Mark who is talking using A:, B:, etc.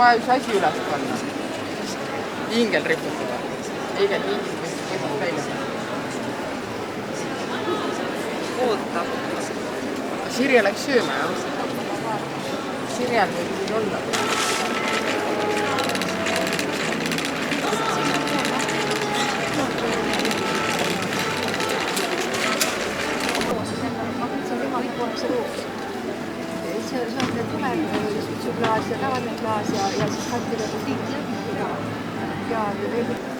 A: vaja üks asi üles panna. Hingel riputada. Eiga hingel võiks välja.
B: Oota.
A: Sirje läks sööma, jah? Sirjel võib küll olla.
C: See on tulev klaas ja tavaline klaas ja siis katki peab tiit ja